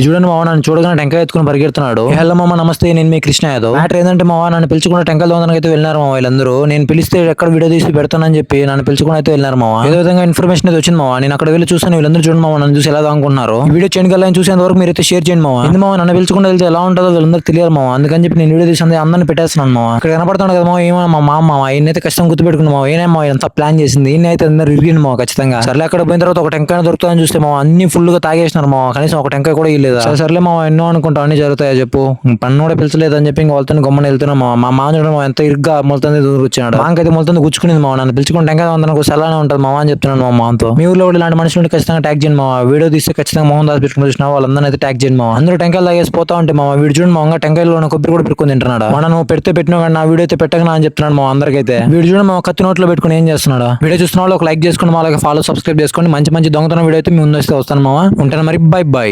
చూడండి మావ, నన్ను చూడగానే టెంకాయ ఎత్తుకుని పరిగెడుతున్నాడు. హలో మామ, నమస్తే, నేను మీ కృష్ణ యాదవ్. మ్యాటర్ ఏంటంటే మావ, నన్ను పిలుచుకున్న టెంకాయల దొంగతనానికి అయితే వెళ్ళినారు మావ వీళ్ళందరూ. నేను పిలిస్తే ఎక్కడ వీడియో తీసి పెడతానని చెప్పి నన్ను పిలుచుకుని అయితే వెళ్ళినారు మావ. ఏదో విధంగా ఇన్ఫర్మేషన్ అయితే వచ్చింది మావ. నేను అక్కడ వెళ్ళి చూసాను, వీళ్ళందరూ చూడండి మావ నన్ను చూసి ఎలా అనుకుంటున్నారు. ఈ వీడియో చేయండి కదా, చూసేంత వరకు మీరు అయితే షేర్ చేయండి మావ. ఎందుకు మావ, నన్ను పిలుచుకుంటే వెళ్తే ఎలా ఉంటుందో వీళ్ళందరూ తెలియదు మావ. అందుకని చెప్పి నేను వీడియో తీసి అందరిని పెట్టేస్తున్నాను మావ. ఇక్కడ కనపడుతున్నాడు కదా మావ, ఏమో మా మామ ఈయనైతే కష్టం గుర్తుపెట్టుకుని మావ. ఏనే మావ ఎంత ప్లాన్ చేసింది, ఈయన అయితే అందరూ ఇరిగింది మావ ఖచ్చితంగా. సర్లే, అక్కడ పోయిన తర్వాత ఒక టెంకాయ దొరుకుతుందని చూస్తే మావ అన్ని ఫుల్ గా తాగేసినారు మావ. కనీసం ఒక టెంకాయ కూడా ఇల్లేదా. సర్లే మావ, ఎన్నో అనుకుంటా అన్ని జరుగుతాయో చెప్పు. పన్ను కూడా పిలిచలేదని చెప్పి ఇంకా వాళ్ళతో గమ్మని వెళ్తున్నాం మావ. మా మామ చూడడం ఎంత ఇరుగ్గా మొలతంది దూరొచ్చాడు. మాకైతే మొలతంది గుచ్చుకునేది మావ. నన్ను పిలుచుకుని టెంకాయ వందనకు సలానే ఉంటుంది మావ అని చెప్తున్నాను మా మామతో. మీ ఊర్లో కూడా ఇలాంటి మనుషులు ఖచ్చితంగా ట్యాగ్ చేయండి మావ. వీడియో తీస్తే ఖచ్చితంగా మోహన్ దాస్ పెట్టుకుని చూసిన వాళ్ళందరూ అయితే ట్యాగ్ చేయండి మావ. అందరూ టెంకాయలు తాగేసి పోతా ఉంటే మావ, వీడు చూడండి మామ టెంకాయలో కొబ్బరి కూడా పెట్టుకుని తింటున్నాడు. మనం నువ్వు పెడితే పెట్టినా కానీ నా వీడియో అయితే పెట్టగా అని చెప్తున్నాడు మా అందరికైతే. వీడు చూడండి మా కత్తి నోట్లో పెట్టుకుని ఏం చేస్తున్నాడు. వీడియో చూసిన వాళ్ళు ఒక లైక్ చేసుకోండి, మా అలాగే ఫాలో సబ్స్క్రైబ్ చేసుకోండి. మంచి మంచి దొంగతనం వీడియో అయితే మీ ముందు వస్తే వస్తాను మావ. ఉంటాను మరి, బై బై.